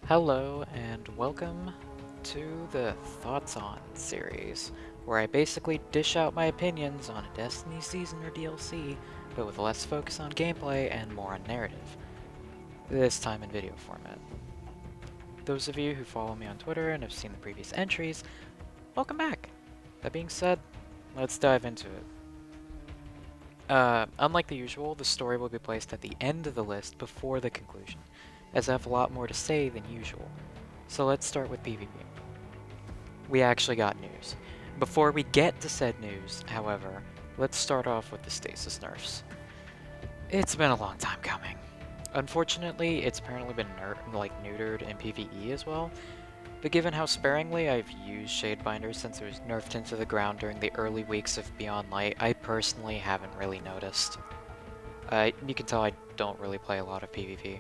Hello and welcome to the Thoughts On series, where I basically dish out my opinions on a Destiny season or DLC, but with less focus on gameplay and more on narrative, this time in video format. Those of you who follow me on Twitter and have seen the previous entries, welcome back! That being said, let's dive into it. Unlike the usual, the story will be placed at the end of the list before the conclusion, as I have a lot more to say than usual. So let's start with PvP. We actually got news. Before we get to said news, however, let's start off with the stasis nerfs. It's been a long time coming. Unfortunately, it's apparently been neutered in PvE as well, but given how sparingly I've used Shadebinders since it was nerfed into the ground during the early weeks of Beyond Light, I personally haven't really noticed. You can tell I don't really play a lot of PvP.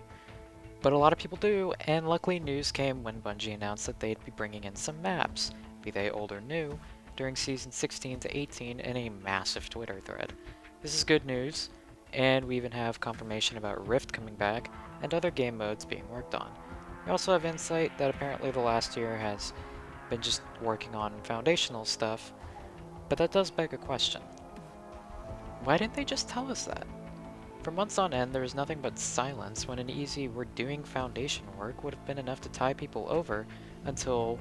But a lot of people do, and luckily news came when Bungie announced that they'd be bringing in some maps, be they old or new, during Season 16 to 18 in a massive Twitter thread. This is good news, and we even have confirmation about Rift coming back and other game modes being worked on. We also have insight that apparently the last year has been just working on foundational stuff, but that does beg a question. Why didn't they just tell us that? For months on end, there was nothing but silence when an easy "we're doing foundation work" would have been enough to tie people over until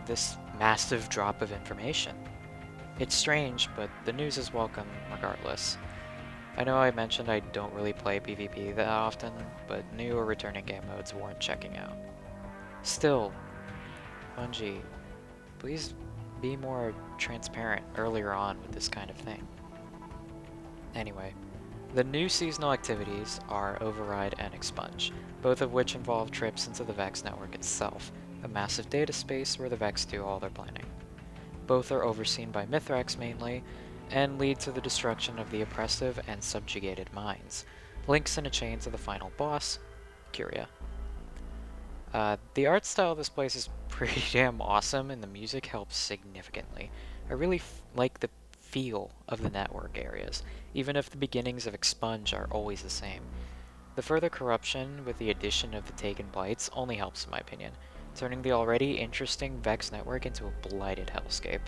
this massive drop of information. It's strange, but the news is welcome regardless. I know I mentioned I don't really play PvP that often, but new or returning game modes warrant checking out. Still, Bungie, please be more transparent earlier on with this kind of thing. Anyway, the new seasonal activities are Override and Expunge, both of which involve trips into the Vex network itself, a massive data space where the Vex do all their planning. Both are overseen by Mithrax mainly, and lead to the destruction of the oppressive and subjugated minds, links in a chain to the final boss, Curia. The art style of this place is pretty damn awesome, and the music helps significantly. I really like the feel of the network areas, even if the beginnings of Expunge are always the same. The further corruption with the addition of the Taken Blights only helps in my opinion, turning the already interesting Vex network into a blighted hellscape.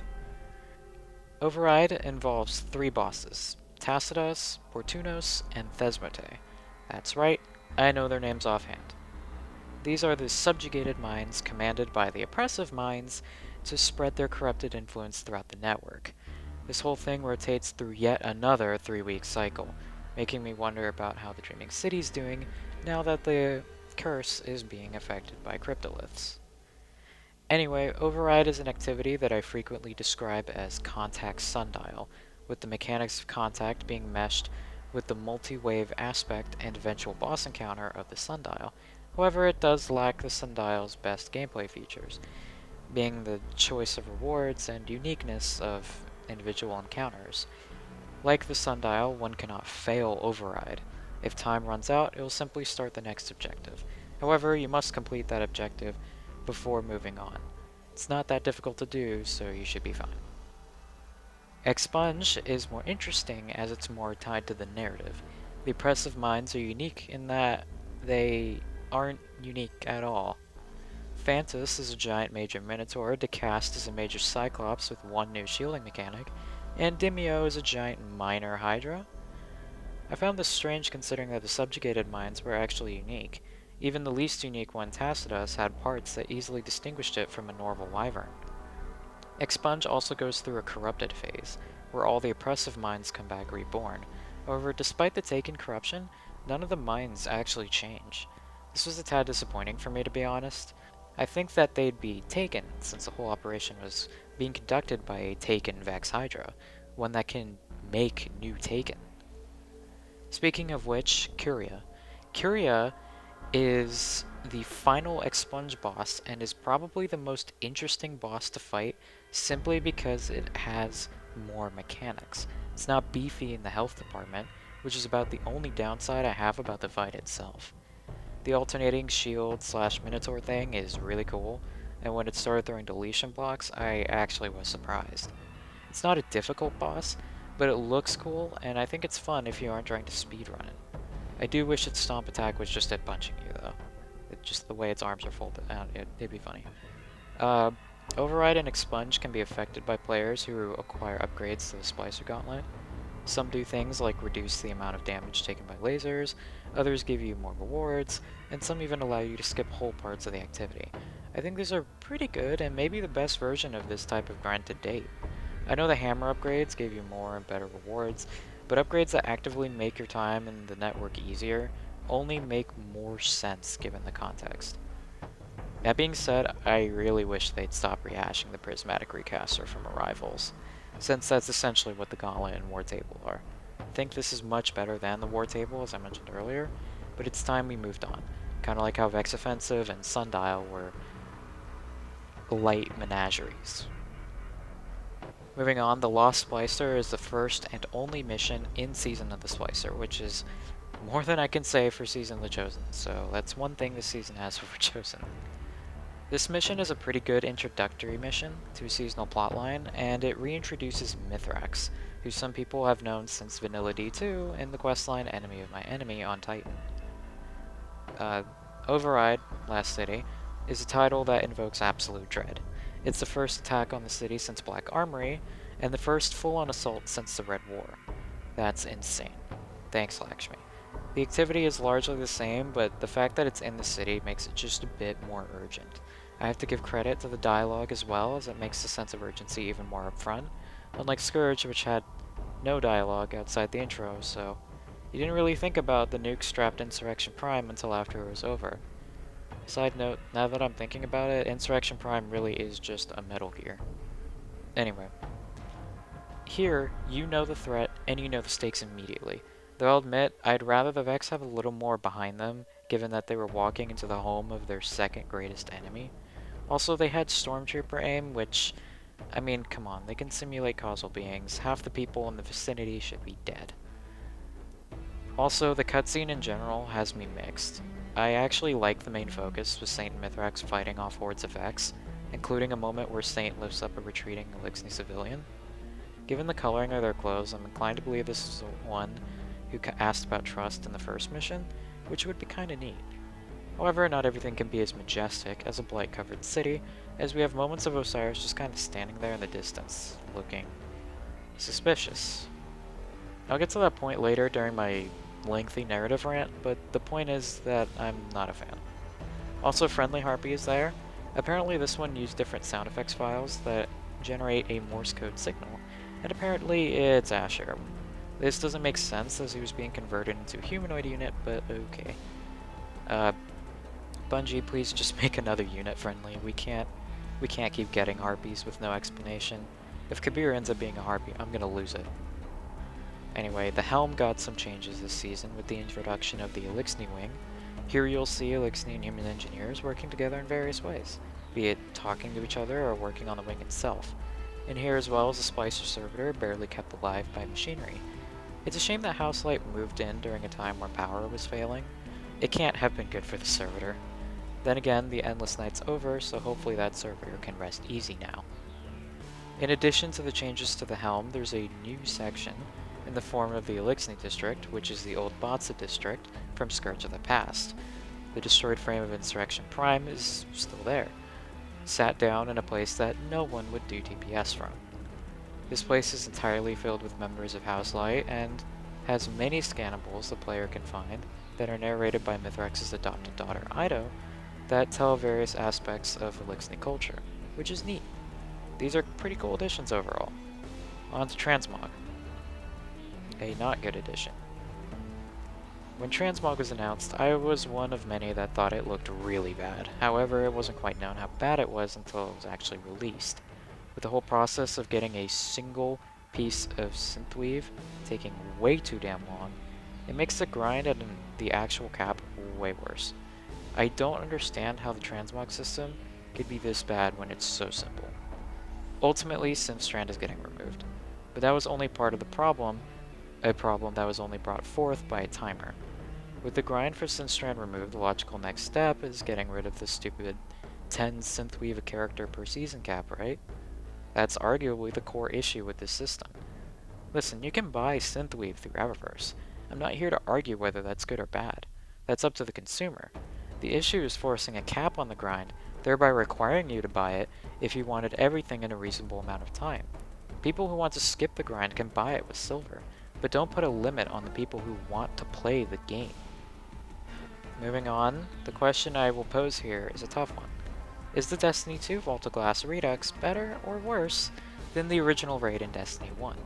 Override involves 3 bosses, Tacitus, Portunos, and Thesmote. That's right, I know their names offhand. These are the subjugated minds commanded by the oppressive minds to spread their corrupted influence throughout the network. This whole thing rotates through yet another 3-week cycle, making me wonder about how the Dreaming City's doing now that the curse is being affected by cryptoliths. Anyway, Override is an activity that I frequently describe as Contact Sundial, with the mechanics of Contact being meshed with the multi-wave aspect and eventual boss encounter of the Sundial. However, it does lack the Sundial's best gameplay features, being the choice of rewards and uniqueness of individual encounters. Like the Sundial, one cannot fail Override. If time runs out, it will simply start the next objective. However, you must complete that objective before moving on. It's not that difficult to do, so you should be fine. Expunge is more interesting as it's more tied to the narrative. The oppressive minds are unique in that they aren't unique at all. Phantus is a giant major minotaur, Decast is a major cyclops with 1 new shielding mechanic, and Dimio is a giant minor hydra. I found this strange considering that the subjugated minds were actually unique. Even the least unique one, Tacitus, had parts that easily distinguished it from a normal wyvern. Expunge also goes through a corrupted phase, where all the oppressive minds come back reborn. However, despite the Taken corruption, none of the minds actually change. This was a tad disappointing for me, to be honest. I think that they'd be taken, since the whole operation was being conducted by a Taken Vex Hydra, one that can make new Taken. Speaking of which, Curia. Curia is the final Expunge boss and is probably the most interesting boss to fight simply because it has more mechanics. It's not beefy in the health department, which is about the only downside I have about the fight itself. The alternating shield / minotaur thing is really cool, and when it started throwing deletion blocks, I actually was surprised. It's not a difficult boss, but it looks cool, and I think it's fun if you aren't trying to speedrun it. I do wish its stomp attack was just at punching you, though. Just the way its arms are folded. It'd be funny. Override and Expunge can be affected by players who acquire upgrades to the Splicer Gauntlet. Some do things like reduce the amount of damage taken by lasers, others give you more rewards, and some even allow you to skip whole parts of the activity. I think these are pretty good and maybe the best version of this type of grind to date. I know the hammer upgrades gave you more and better rewards, but upgrades that actively make your time in the network easier only make more sense given the context. That being said, I really wish they'd stop rehashing the prismatic recaster from Arrivals, since that's essentially what the Gauntlet and War Table are. I think this is much better than the War Table, as I mentioned earlier, but it's time we moved on. Kind of like how Vex Offensive and Sundial were light menageries. Moving on, the Lost Splicer is the first and only mission in Season of the Splicer, which is more than I can say for Season of the Chosen, so that's one thing this season has for Chosen. This mission is a pretty good introductory mission to a seasonal plotline, and it reintroduces Mithrax, who some people have known since Vanilla D2 in the questline Enemy of My Enemy on Titan. Override, Last City, is a title that invokes absolute dread. It's the first attack on the city since Black Armory, and the first full-on assault since the Red War. That's insane. Thanks, Lakshmi. The activity is largely the same, but the fact that it's in the city makes it just a bit more urgent. I have to give credit to the dialogue as well, as it makes the sense of urgency even more upfront, unlike Scourge, which had no dialogue outside the intro, so you didn't really think about the nuke-strapped Insurrection Prime until after it was over. Side note, now that I'm thinking about it, Insurrection Prime really is just a Metal Gear. Anyway. Here, you know the threat, and you know the stakes immediately. Though I'll admit, I'd rather the Vex have a little more behind them, given that they were walking into the home of their second greatest enemy. Also, they had Stormtrooper aim, which, I mean, come on, they can simulate causal beings. Half the people in the vicinity should be dead. Also, the cutscene in general has me mixed. I actually like the main focus, with Saint and Mithrax fighting off hordes of Vex, including a moment where Saint lifts up a retreating Eliksni civilian. Given the coloring of their clothes, I'm inclined to believe this is the one who asked about trust in the first mission, which would be kinda neat. However, not everything can be as majestic as a blight-covered city, as we have moments of Osiris just kind of standing there in the distance, looking suspicious. I'll get to that point later during my lengthy narrative rant, but the point is that I'm not a fan. Also, Friendly Harpy is there. Apparently this one used different sound effects files that generate a Morse code signal, and apparently it's Asher. This doesn't make sense as he was being converted into a humanoid unit, but okay. Bungie, please just make another unit friendly. We can't keep getting harpies with no explanation. If Kabir ends up being a harpy, I'm gonna lose it. Anyway, the Helm got some changes this season with the introduction of the Eliksni wing. Here you'll see Eliksni and human engineers working together in various ways, be it talking to each other or working on the wing itself. And here as well as a Splicer servitor barely kept alive by machinery. It's a shame that House Light moved in during a time where power was failing. It can't have been good for the servitor. Then again, the Endless Night's over, so hopefully that servitor can rest easy now. In addition to the changes to the Helm, there's a new section in the form of the Eliksni district, which is the old Batsa district from Scourge of the Past. The destroyed frame of Insurrection Prime is still there, sat down in a place that no one would do DPS from. This place is entirely filled with members of House Light and has many scannables the player can find that are narrated by Mithrax's adopted daughter Ido that tell various aspects of Eliksni culture, which is neat. These are pretty cool additions overall. On to Transmog, a not good addition. When Transmog was announced, I was one of many that thought it looked really bad. However, it wasn't quite known how bad it was until it was actually released, with the whole process of getting a single piece of synthweave taking way too damn long. It makes the grind and the actual cap way worse. I don't understand how the transmog system could be this bad when it's so simple. Ultimately, Synthstrand is getting removed, but that was only part of the problem, a problem that was only brought forth by a timer. With the grind for Synthstrand removed, the logical next step is getting rid of the stupid 10 synthweave a character per season cap, right? That's arguably the core issue with this system. Listen, you can buy synthweave through Eververse. I'm not here to argue whether that's good or bad. That's up to the consumer. The issue is forcing a cap on the grind, thereby requiring you to buy it if you wanted everything in a reasonable amount of time. People who want to skip the grind can buy it with silver, but don't put a limit on the people who want to play the game. Moving on, the question I will pose here is a tough one. Is the Destiny 2 Vault of Glass Redux better or worse than the original raid in Destiny 1?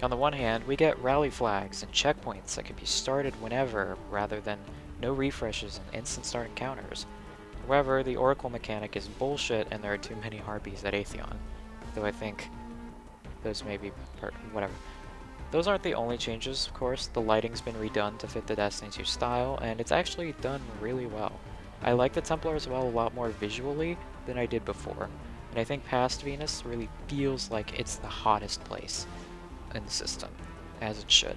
On the one hand, we get rally flags and checkpoints that can be started whenever, rather than no refreshes and instant start encounters. However, the Oracle mechanic is bullshit and there are too many harpies at Atheon, though I think those may be whatever. Those aren't the only changes, of course. The lighting's been redone to fit the Destiny 2 style, and it's actually done really well. I like the Templar as well a lot more visually than I did before, and I think past Venus really feels like it's the hottest place in the system, as it should.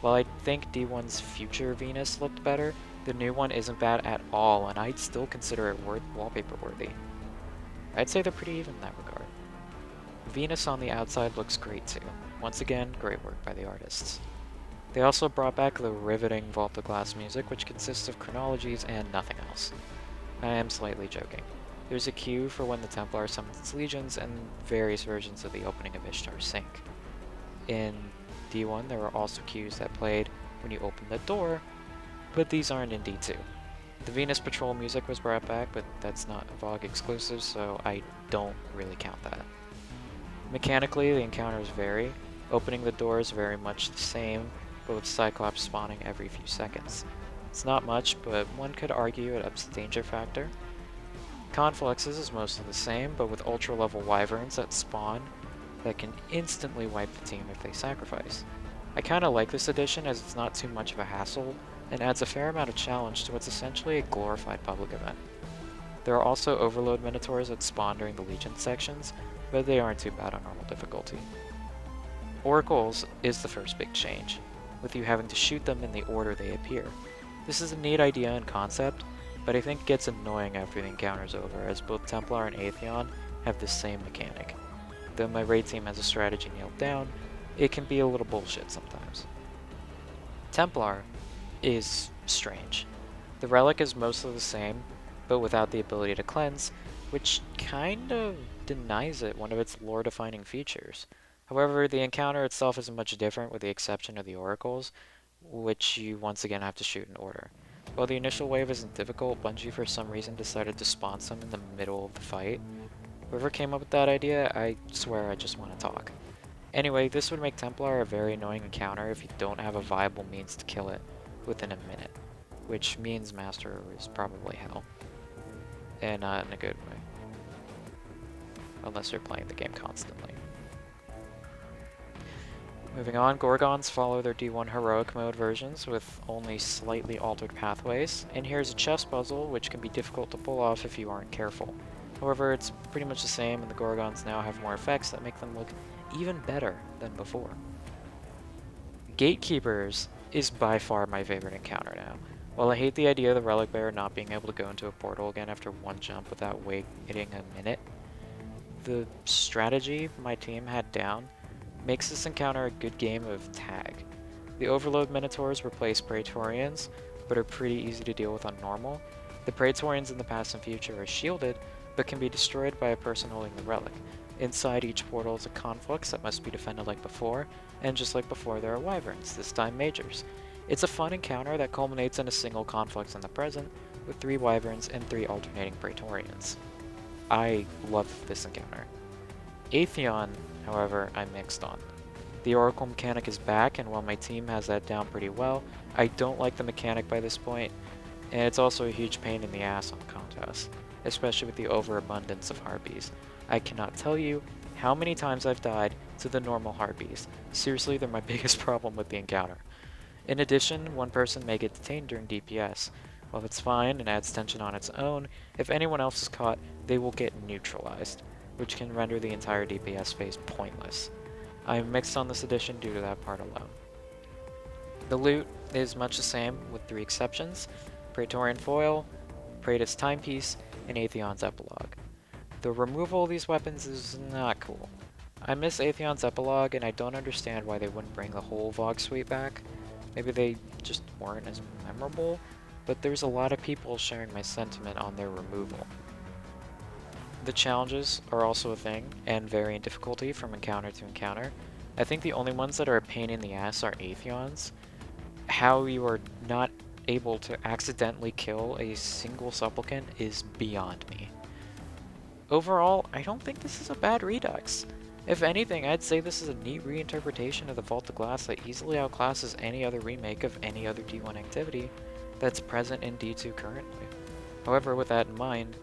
While I think D1's future Venus looked better, the new one isn't bad at all, and I'd still consider it wallpaper worthy. I'd say they're pretty even in that regard. Venus on the outside looks great too. Once again, great work by the artists. They also brought back the riveting Vault of Glass music, which consists of chronologies and nothing else. I am slightly joking. There's a cue for when the Templar summons its legions, and various versions of the opening of Ishtar's Sink. In D1, there were also cues that played when you open the door, but these aren't in D2. The Venus Patrol music was brought back, but that's not a VOG exclusive, so I don't really count that. Mechanically, the encounters vary. Opening the door is very much the same, but with Cyclops spawning every few seconds. It's not much, but one could argue it ups the danger factor. Confluxes is mostly the same, but with ultra-level wyverns that spawn that can instantly wipe the team if they sacrifice. I kinda like this addition as it's not too much of a hassle, and adds a fair amount of challenge to what's essentially a glorified public event. There are also Overload Minotaurs that spawn during the Legion sections, but they aren't too bad on normal difficulty. Oracles is the first big change, with you having to shoot them in the order they appear. This is a neat idea and concept, but I think it gets annoying after the encounter's over, as both Templar and Atheon have the same mechanic. Though my raid team has a strategy nailed down, it can be a little bullshit sometimes. Templar is strange. The relic is mostly the same, but without the ability to cleanse, which kind of denies it one of its lore-defining features. However, the encounter itself isn't much different with the exception of the oracles, which you once again have to shoot in order. While the initial wave isn't difficult, Bungie for some reason decided to spawn some in the middle of the fight. Whoever came up with that idea, I swear I just want to talk. Anyway, this would make Templar a very annoying encounter if you don't have a viable means to kill it within a minute, which means Master is probably hell. And not in a good way. Unless you're playing the game constantly. Moving on, Gorgons follow their D1 heroic mode versions with only slightly altered pathways, and here's a chess puzzle which can be difficult to pull off if you aren't careful. However, it's pretty much the same, and the Gorgons now have more effects that make them look even better than before. Gatekeepers is by far my favorite encounter now. While I hate the idea of the Relic Bearer not being able to go into a portal again after one jump without waiting a minute, the strategy my team had down makes this encounter a good game of tag. The Overload Minotaurs replace Praetorians, but are pretty easy to deal with on normal. The Praetorians in the past and future are shielded, but can be destroyed by a person holding the relic. Inside each portal is a conflux that must be defended like before, and just like before there are wyverns, this time majors. It's a fun encounter that culminates in a single conflux in the present, with 3 wyverns and 3 alternating Praetorians. I love this encounter. Atheon, however, I'm mixed on. The Oracle mechanic is back, and while my team has that down pretty well, I don't like the mechanic by this point, and it's also a huge pain in the ass on contests, especially with the overabundance of harpies. I cannot tell you how many times I've died to the normal harpies. Seriously, they're my biggest problem with the encounter. In addition, one person may get detained during DPS. While it's fine and adds tension on its own, if anyone else is caught, they will get neutralized, which can render the entire DPS phase pointless. I am mixed on this edition due to that part alone. The loot is much the same, with 3 exceptions: Praetorian Foil, Praetus Timepiece, and Atheon's Epilogue. The removal of these weapons is not cool. I miss Atheon's Epilogue, and I don't understand why they wouldn't bring the whole VOG suite back. Maybe they just weren't as memorable, but there's a lot of people sharing my sentiment on their removal. The challenges are also a thing, and vary in difficulty from encounter to encounter. I think the only ones that are a pain in the ass are Atheons. How you are not able to accidentally kill a single supplicant is beyond me. Overall, I don't think this is a bad redux. If anything, I'd say this is a neat reinterpretation of the Vault of Glass that easily outclasses any other remake of any other D1 activity that's present in D2 currently. However, with that in mind,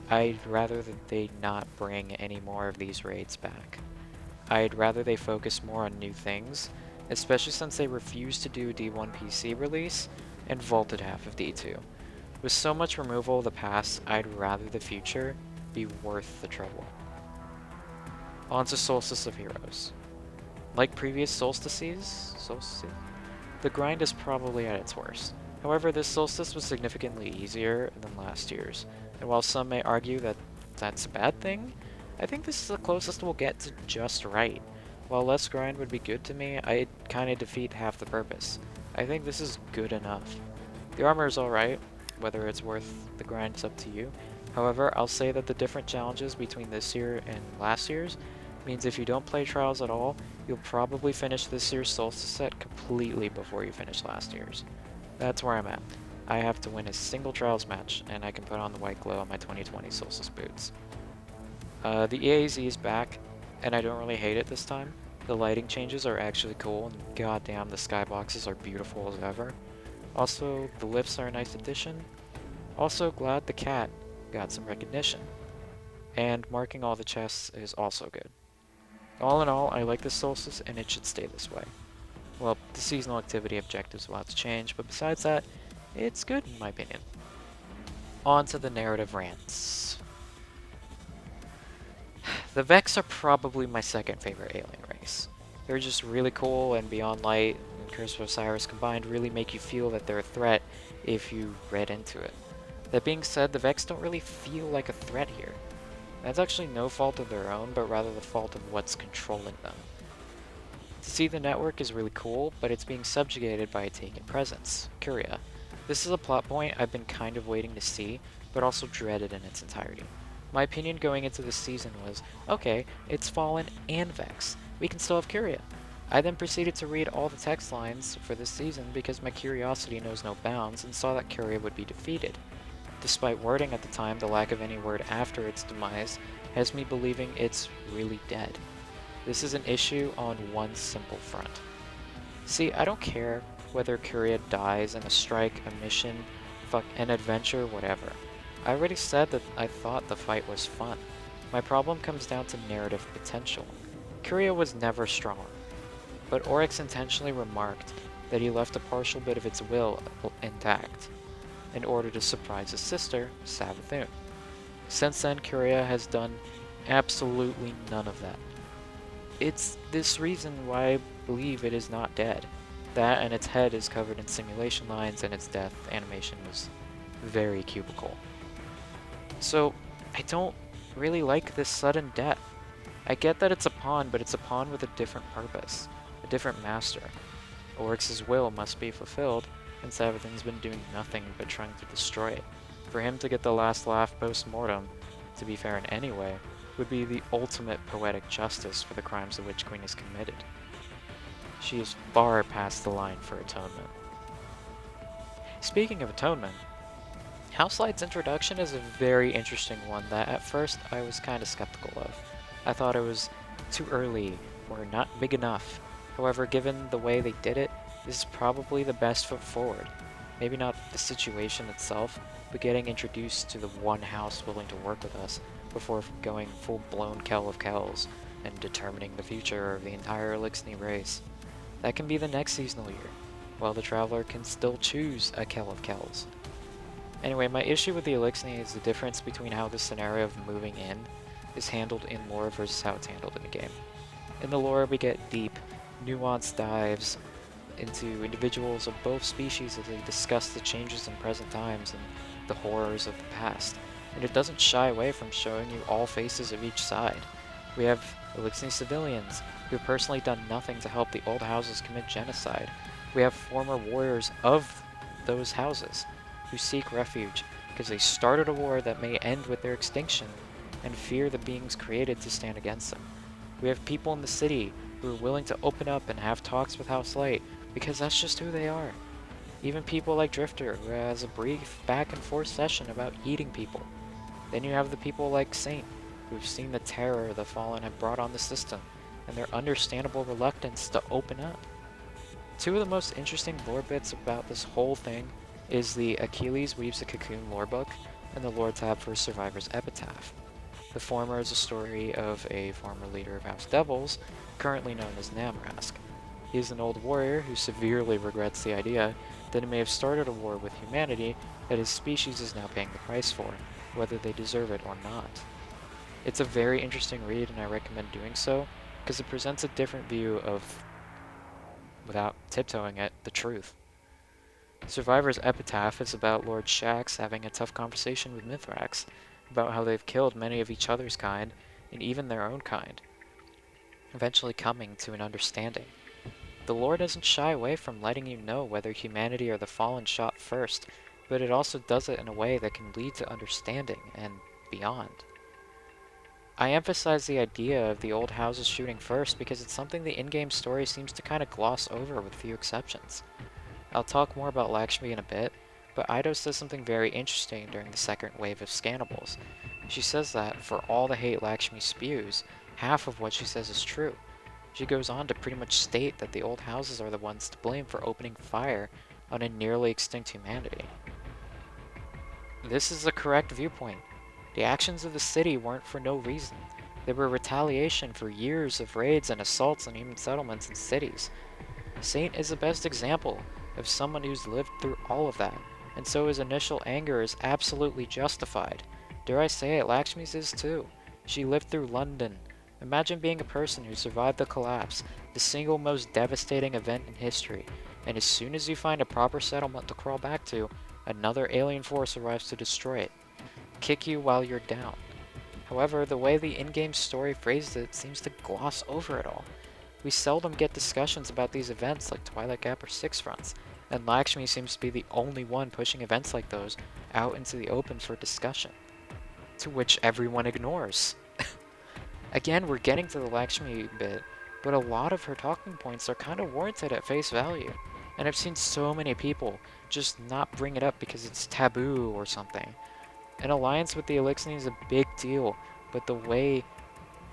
I'd rather that they not bring any more of these raids back. I'd rather they focus more on new things, especially since they refuse to do a D1 PC release and vaulted half of D2. With so much removal of the past, I'd rather the future be worth the trouble. On to Solstice of Heroes. Like previous solstices, the grind is probably at its worst. However, this solstice was significantly easier than last year's, and while some may argue that that's a bad thing, I think this is the closest we'll get to just right. While less grind would be good to me, I'd kinda defeat half the purpose. I think this is good enough. The armor is alright, whether it's worth the grind is up to you. However, I'll say that the different challenges between this year and last year's means if you don't play Trials at all, you'll probably finish this year's Solstice set completely before you finish last year's. That's where I'm at. I have to win a single Trials match, and I can put on the white glow on my 2020 Solstice boots. The EAZ is back, and I don't really hate it this time. The lighting changes are actually cool, and goddamn the skyboxes are beautiful as ever. Also, the lifts are a nice addition. Also, glad the cat got some recognition. And marking all the chests is also good. All in all, I like this Solstice, and it should stay this way. Well, the seasonal activity objectives will have to change, but besides that, it's good in my opinion. On to the narrative rants. The Vex are probably my second favorite alien race. They're just really cool, and Beyond Light and Curse of Osiris combined really make you feel that they're a threat if you read into it. That being said, the Vex don't really feel like a threat here. That's actually no fault of their own, but rather the fault of what's controlling them. To see the network is really cool, but it's being subjugated by a Taken presence, Curia. This is a plot point I've been kind of waiting to see, but also dreaded in its entirety. My opinion going into this season was, okay, it's Fallen and Vex. We can still have Curia. I then proceeded to read all the text lines for this season because my curiosity knows no bounds and saw that Curia would be defeated. Despite wording at the time, the lack of any word after its demise has me believing it's really dead. This is an issue on one simple front. See, I don't care whether Curia dies in a strike, a mission, an adventure, whatever. I already said that I thought the fight was fun. My problem comes down to narrative potential. Curia was never strong, but Oryx intentionally remarked that he left a partial bit of its will intact in order to surprise his sister, Savathun. Since then, Curia has done absolutely none of that. It's this reason why I believe it is not dead. That and its head is covered in simulation lines, and its death animation was very cubical. So, I don't really like this sudden death. I get that it's a pawn, but it's a pawn with a different purpose, a different master. Oryx's will must be fulfilled, and Savathun's been doing nothing but trying to destroy it. For him to get the last laugh post-mortem, to be fair in any way, would be the ultimate poetic justice for the crimes the Witch Queen has committed. She is far past the line for atonement. Speaking of atonement, House Light's introduction is a very interesting one that at first I was kinda skeptical of. I thought it was too early, or not big enough. However, given the way they did it, this is probably the best foot forward. Maybe not the situation itself, but getting introduced to the one house willing to work with us before going full-blown Kell of Kells and determining the future of the entire Eliksni race. That can be the next seasonal year, while the Traveler can still choose a Kell of Kells. Anyway, my issue with the Eliksni is the difference between how the scenario of moving in is handled in lore versus how it's handled in the game. In the lore, we get deep, nuanced dives into individuals of both species as they discuss the changes in present times and the horrors of the past, and it doesn't shy away from showing you all faces of each side. We have Eliksni civilians who have personally done nothing to help the old houses commit genocide. We have former warriors of those houses. who seek refuge because they started a war that may end with their extinction and fear the beings created to stand against them. We have people in the city who are willing to open up and have talks with House Light because that's just who they are. Even people like Drifter, who has a brief back and forth session about eating people. Then you have the people like Saint, who've seen the terror the Fallen have brought on the system, and their understandable reluctance to open up. Two of the most interesting lore bits about this whole thing is the Achilles Weaves a Cocoon lore book and the lore tab for Survivor's Epitaph. The former is a story of a former leader of House Devils, currently known as Namrask. He is an old warrior who severely regrets the idea that he may have started a war with humanity that his species is now paying the price for, whether they deserve it or not. It's a very interesting read, and I recommend doing so, because it presents a different view of, without tiptoeing it, the truth. Survivor's Epitaph is about Lord Shaxx having a tough conversation with Mithrax, about how they've killed many of each other's kind, and even their own kind, eventually coming to an understanding. The lore doesn't shy away from letting you know whether humanity or the Fallen shot first, but it also does it in a way that can lead to understanding and beyond. I emphasize the idea of the old houses shooting first because it's something the in-game story seems to kind of gloss over with few exceptions. I'll talk more about Lakshmi in a bit, but Ido says something very interesting during the second wave of scannables. She says that, for all the hate Lakshmi spews, half of what she says is true. She goes on to pretty much state that the old houses are the ones to blame for opening fire on a nearly extinct humanity. This is a correct viewpoint. The actions of the city weren't for no reason. They were retaliation for years of raids and assaults on human settlements and cities. Saint is the best example of someone who's lived through all of that, and so his initial anger is absolutely justified. Dare I say it, Lakshmi's is too. She lived through London. Imagine being a person who survived the collapse, the single most devastating event in history, and as soon as you find a proper settlement to crawl back to, another alien force arrives to destroy it. Kick you while you're down. However, the way the in-game story phrased it seems to gloss over it all. We seldom get discussions about these events like Twilight Gap or Six Fronts, and Lakshmi seems to be the only one pushing events like those out into the open for discussion, to which everyone ignores. Again, we're getting to the Lakshmi bit, but a lot of her talking points are kind of warranted at face value, and I've seen so many people just not bring it up because it's taboo or something. An alliance with the Eliksni is a big deal, but the way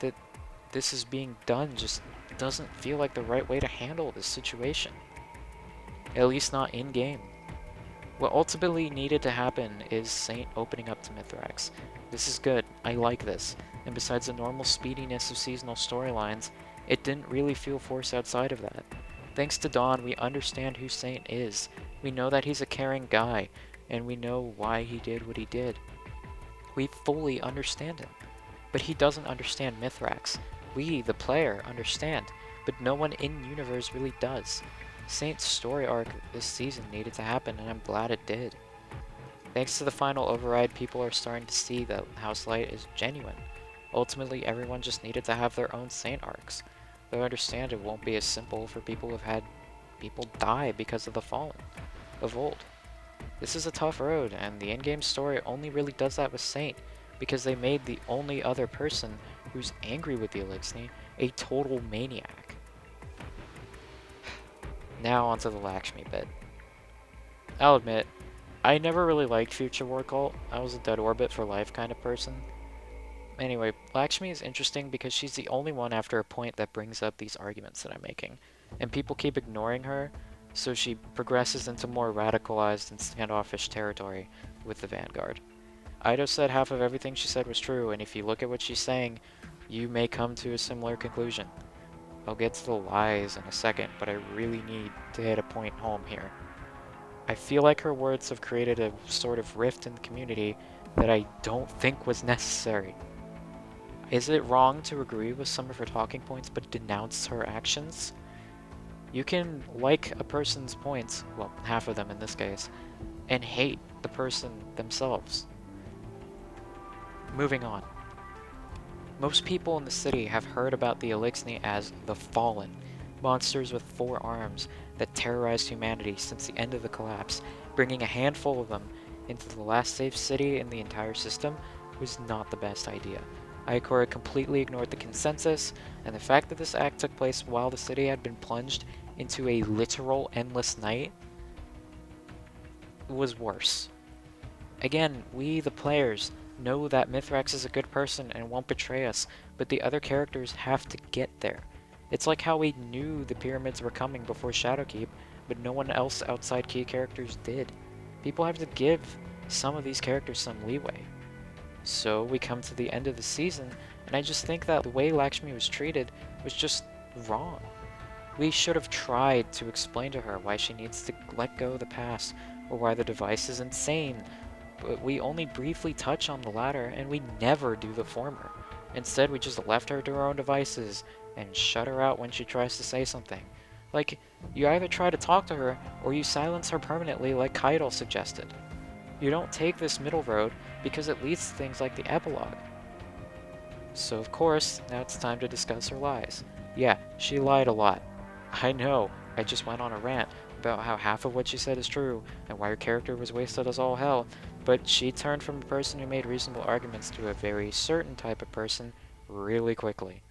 that this is being done just doesn't feel like the right way to handle this situation. At least not in-game. What ultimately needed to happen is Saint opening up to Mithrax. This is good, I like this, and besides the normal speediness of seasonal storylines, it didn't really feel forced outside of that. Thanks to Dawn, we understand who Saint is. We know that he's a caring guy, and we know why he did what he did. We fully understand him. But he doesn't understand Mithrax. We, the player, understand, but no one in-universe really does. Saint's story arc this season needed to happen, and I'm glad it did. Thanks to the final override, people are starting to see that House Light is genuine. Ultimately, everyone just needed to have their own Saint arcs. Though I understand it won't be as simple for people who've had people die because of the Fallen of old. This is a tough road, and the in-game story only really does that with Saint, because they made the only other person who's angry with the Eliksni a total maniac. Now onto the Lakshmi bit. I'll admit, I never really liked Future War Cult. I was a dead orbit for life kind of person. Anyway, Lakshmi is interesting because she's the only one after a point that brings up these arguments that I'm making, and people keep ignoring her, so she progresses into more radicalized and standoffish territory with the Vanguard. Ido said half of everything she said was true, and if you look at what she's saying, you may come to a similar conclusion. I'll get to the lies in a second, but I really need to hit a point home here. I feel like her words have created a sort of rift in the community that I don't think was necessary. Is it wrong to agree with some of her talking points but denounce her actions? You can like a person's points, well, half of them in this case, and hate the person themselves. Moving on. Most people in the city have heard about the Eliksni as the Fallen, monsters with 4 arms that terrorized humanity since the end of the collapse, bringing a handful of them into the last safe city in the entire system was not the best idea. Ikora completely ignored the consensus, and the fact that this act took place while the city had been plunged into a literal endless night was worse. Again, we, the players, know that Mithrax is a good person and won't betray us, but the other characters have to get there. It's like how we knew the pyramids were coming before Shadowkeep, but no one else outside key characters did. People have to give some of these characters some leeway. So we come to the end of the season, and I just think that the way Lakshmi was treated was just wrong. We should have tried to explain to her why she needs to let go of the past, or why the device is insane, but we only briefly touch on the latter, and we never do the former. Instead, we just left her to her own devices, and shut her out when she tries to say something. Like, you either try to talk to her, or you silence her permanently like Kaido suggested. You don't take this middle road because it leads to things like the epilogue. So of course, now it's time to discuss her lies. Yeah, she lied a lot. I know, I just went on a rant about how half of what she said is true, and why her character was wasted as all hell, but she turned from a person who made reasonable arguments to a very certain type of person really quickly.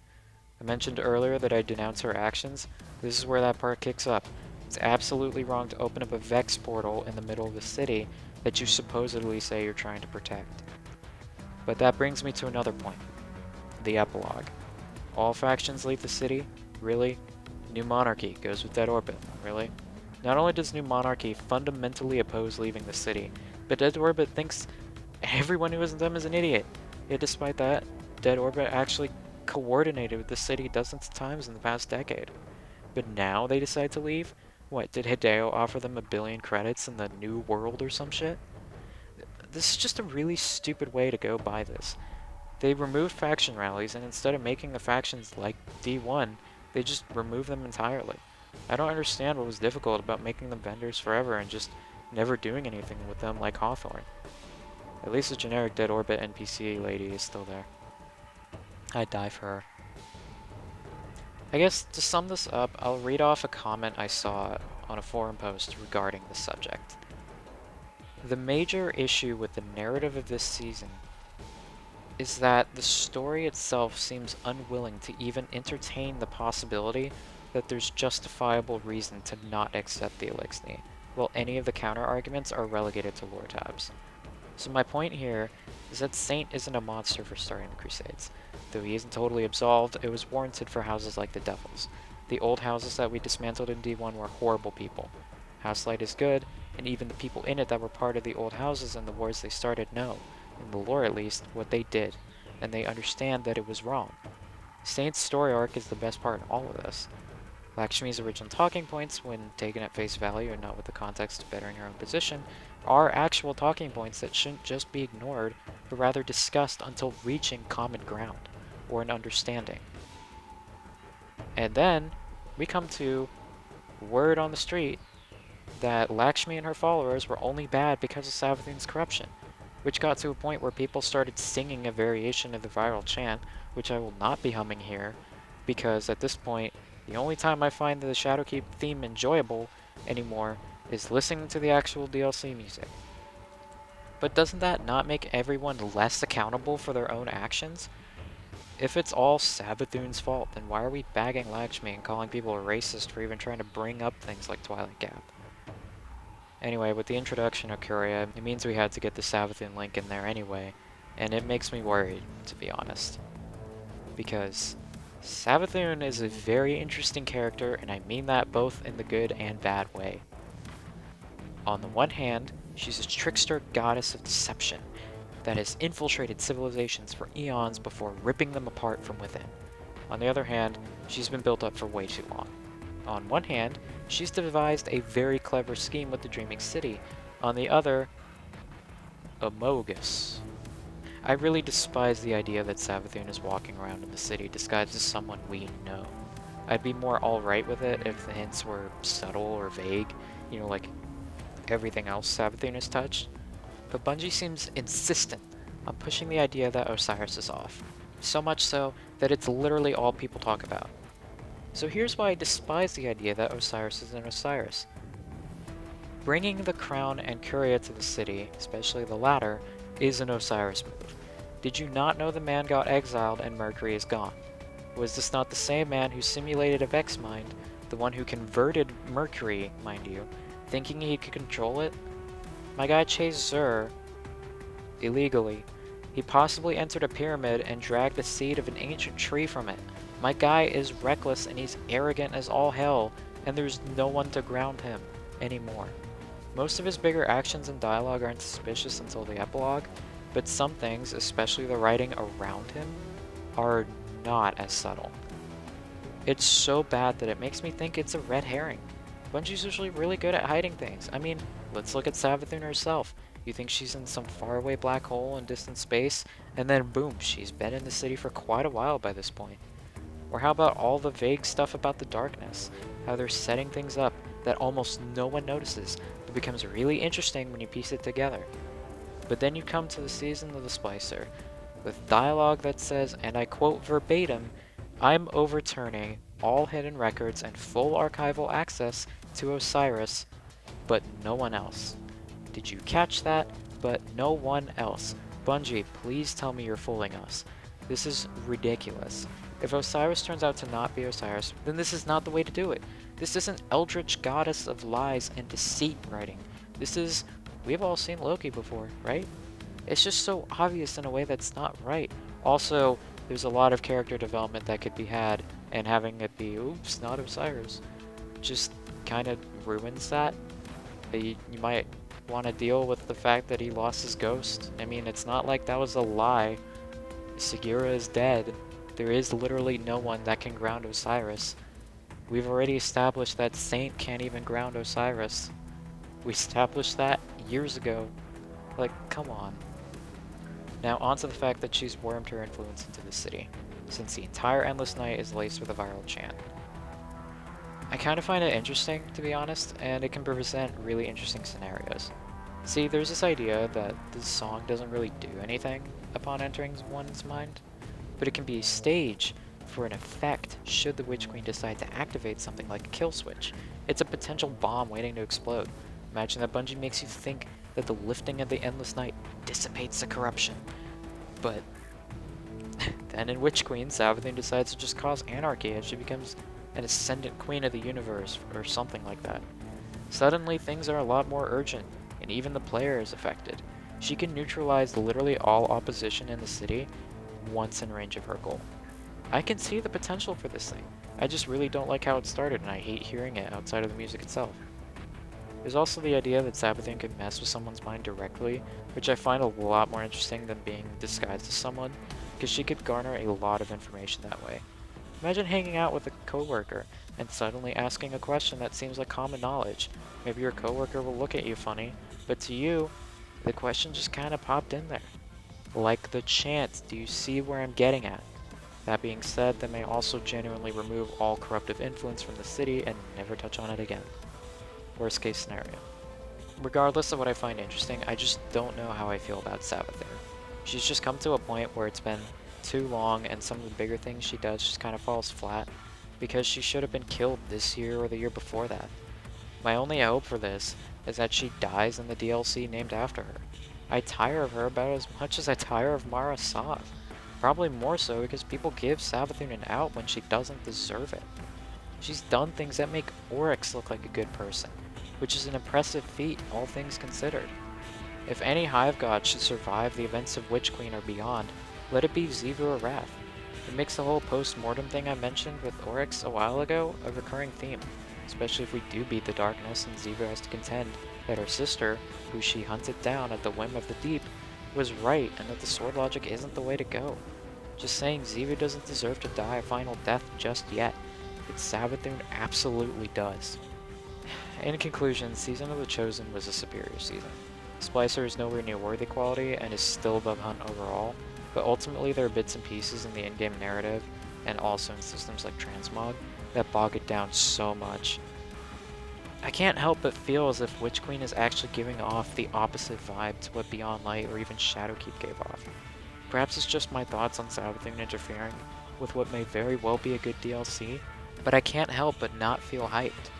I mentioned earlier that I denounce her actions. This is where that part kicks up. It's absolutely wrong to open up a Vex portal in the middle of the city that you supposedly say you're trying to protect. But that brings me to another point. The epilogue. All factions leave the city? Really? New Monarchy goes with Dead Orbit? Really? Not only does New Monarchy fundamentally oppose leaving the city, but Dead Orbit thinks everyone who isn't them is an idiot. Yet despite that, Dead Orbit actually coordinated with the city dozens of times in the past decade. But now they decide to leave? What, did Hideo offer them 1,000,000,000 credits in the New World or some shit? This is just a really stupid way to go by this. They removed faction rallies, and instead of making the factions like D1, they just removed them entirely. I don't understand what was difficult about making them vendors forever and just never doing anything with them like Hawthorne. At least the generic Dead Orbit NPC lady is still there. I'd die for her. I guess to sum this up, I'll read off a comment I saw on a forum post regarding the subject. The major issue with the narrative of this season is that the story itself seems unwilling to even entertain the possibility that there's justifiable reason to not accept the Eliksni, while any of the counter-arguments are relegated to lore tabs. So my point here is that Saint isn't a monster for starting the Crusades. Though he isn't totally absolved, it was warranted for houses like the Devils. The old houses that we dismantled in D1 were horrible people. House Light is good, and even the people in it that were part of the old houses and the wars they started know, in the lore at least, what they did, and they understand that it was wrong. Saint's story arc is the best part in all of this. Lakshmi's original talking points, when taken at face value and not with the context of bettering her own position, are actual talking points that shouldn't just be ignored, but rather discussed until reaching common ground, or an understanding. And then, we come to word on the street that Lakshmi and her followers were only bad because of Savathun's corruption, which got to a point where people started singing a variation of the viral chant, which I will not be humming here, because at this point, the only time I find the Shadowkeep theme enjoyable anymore is listening to the actual DLC music. But doesn't that not make everyone less accountable for their own actions? If it's all Savathun's fault, then why are we bagging Lakshmi and calling people a racist for even trying to bring up things like Twilight Gap? Anyway, with the introduction of Curia, it means we had to get the Savathun link in there anyway, and it makes me worried, to be honest. Because Savathun is a very interesting character, and I mean that both in the good and bad way. On the one hand, she's a trickster goddess of deception that has infiltrated civilizations for eons before ripping them apart from within. On the other hand, she's been built up for way too long. On one hand, she's devised a very clever scheme with the Dreaming City. On the other, Amogus. I really despise the idea that Savathun is walking around in the city disguised as someone we know. I'd be more alright with it if the hints were subtle or vague, you know, like everything else Savathun has touched. But Bungie seems insistent on pushing the idea that Osiris is off. So much so that it's literally all people talk about. So here's why I despise the idea that Osiris is an Osiris. Bringing the crown and Curia to the city, especially the latter, is an Osiris move. Did you not know the man got exiled and Mercury is gone? Was this not the same man who simulated a Vex mind, the one who converted Mercury, mind you, thinking he could control it? My guy chased Zur illegally. He possibly entered a pyramid and dragged the seed of an ancient tree from it. My guy is reckless and he's arrogant as all hell, and there's no one to ground him anymore. Most of his bigger actions and dialogue aren't suspicious until the epilogue, but some things, especially the writing around him, are not as subtle. It's so bad that it makes me think it's a red herring. Bungie's usually really good at hiding things. I mean, let's look at Savathun herself. You think she's in some faraway black hole in distant space, and then boom, she's been in the city for quite a while by this point. Or how about all the vague stuff about the darkness? How they're setting things up that almost no one notices, but becomes really interesting when you piece it together. But then you come to the season of the Splicer, with dialogue that says, and I quote verbatim, "I'm overturning all hidden records and full archival access to Osiris, but no one else." Did you catch that? But no one else. Bungie, please tell me you're fooling us. This is ridiculous. If Osiris turns out to not be Osiris, then this is not the way to do it. This isn't eldritch goddess of lies and deceit writing. This is... we've all seen Loki before, right? It's just so obvious in a way that's not right. Also, there's a lot of character development that could be had, and having it be, oops, not Osiris, just kind of ruins that. You might want to deal with the fact that he lost his ghost. I mean, it's not like that was a lie. Segura is dead. There is literally no one that can ground Osiris. We've already established that Saint can't even ground Osiris. We established that years ago. Like, come on. Now, on to the fact that she's wormed her influence into the city, since the entire Endless Night is laced with a viral chant. I kind of find it interesting, to be honest, and it can present really interesting scenarios. See, there's this idea that this song doesn't really do anything upon entering one's mind, but it can be a stage for an effect should the Witch Queen decide to activate something like a kill switch. It's a potential bomb waiting to explode. Imagine that Bungie makes you think that the lifting of the Endless Night dissipates the corruption. But then in Witch Queen, Savathun decides to just cause anarchy as she becomes an ascendant queen of the universe, or something like that. Suddenly, things are a lot more urgent, and even the player is affected. She can neutralize literally all opposition in the city once in range of her goal. I can see the potential for this thing. I just really don't like how it started, and I hate hearing it outside of the music itself. There's also the idea that Savathun could mess with someone's mind directly, which I find a lot more interesting than being disguised as someone, because she could garner a lot of information that way. Imagine hanging out with a coworker and suddenly asking a question that seems like common knowledge. Maybe your coworker will look at you funny, but to you, the question just kind of popped in there. Like the chant, do you see where I'm getting at? That being said, they may also genuinely remove all corruptive influence from the city and never touch on it again. Worst case scenario. Regardless of what I find interesting, I just don't know how I feel about Savathun. She's just come to a point where it's been too long, and some of the bigger things she does just kind of falls flat, because she should have been killed this year or the year before that. My only hope for this is that she dies in the DLC named after her. I tire of her about as much as I tire of Mara Sov. Probably more so because people give Savathun an out when she doesn't deserve it. She's done things that make Oryx look like a good person, which is an impressive feat, all things considered. If any Hive God should survive the events of Witch Queen or beyond, let it be Xivu or Wrath. It makes the whole post-mortem thing I mentioned with Oryx a while ago a recurring theme, especially if we do beat the darkness and Xivu has to contend that her sister, who she hunted down at the whim of the deep, was right and that the sword logic isn't the way to go. Just saying Xivu doesn't deserve to die a final death just yet, but Savathun absolutely does. In conclusion, Season of the Chosen was a superior season. Splicer is nowhere near worthy quality and is still above Hunt overall, but ultimately there are bits and pieces in the in-game narrative, and also in systems like Transmog, that bog it down so much. I can't help but feel as if Witch Queen is actually giving off the opposite vibe to what Beyond Light or even Shadowkeep gave off. Perhaps it's just my thoughts on Savathun interfering with what may very well be a good DLC, but I can't help but not feel hyped.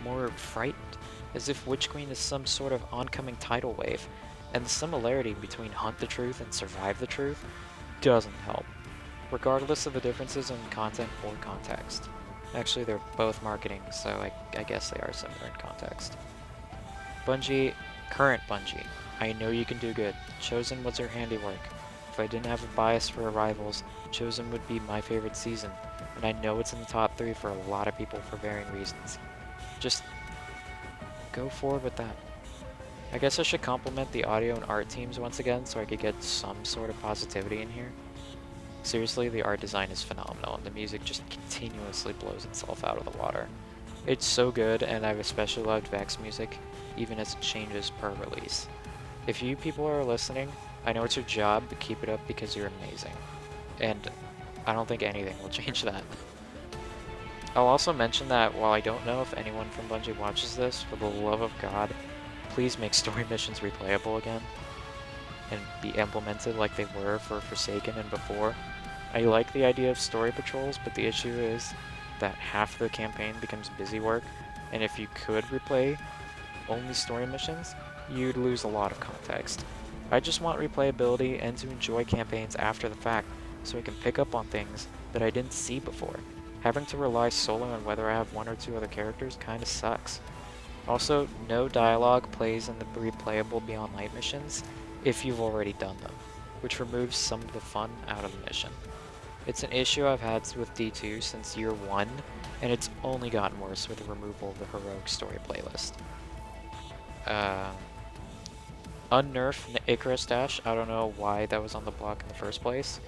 More frightened. as if Witch Queen is some sort of oncoming tidal wave, and the similarity between Hunt the Truth and Survive the Truth doesn't help, regardless of the differences in content or context. Actually, they're both marketing, so I guess they are similar in context. Bungie, current Bungie, I know you can do good. Chosen was your handiwork. If I didn't have a bias for arrivals, Chosen would be my favorite season, and I know it's in the top 3 for a lot of people for varying reasons. Just go forward with that. I guess I should compliment the audio and art teams once again so I could get some sort of positivity in here. Seriously, the art design is phenomenal, and the music just continuously blows itself out of the water. It's so good, and I've especially loved Vex music, even as it changes per release. If you people are listening, I know it's your job, but keep it up because you're amazing. And I don't think anything will change that. I'll also mention that while I don't know if anyone from Bungie watches this, for the love of God, please make story missions replayable again and be implemented like they were for Forsaken and before. I like the idea of story patrols, but the issue is that half the campaign becomes busy work, and if you could replay only story missions, you'd lose a lot of context. I just want replayability and to enjoy campaigns after the fact, so I can pick up on things that I didn't see before. Having to rely solely on whether I have 1 or 2 other characters kinda sucks. Also, no dialogue plays in the replayable Beyond Light missions if you've already done them, which removes some of the fun out of the mission. It's an issue I've had with D2 since year 1, and it's only gotten worse with the removal of the Heroic Story playlist. Unnerf Icarus Dash, I don't know why that was on the block in the first place.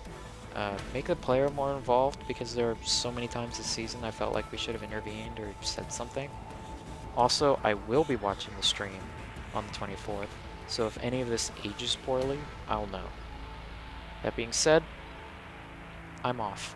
Make the player more involved, because there are so many times this season I felt like we should have intervened or said something. Also, I will be watching the stream on the 24th, so if any of this ages poorly, I'll know. That being said, I'm off.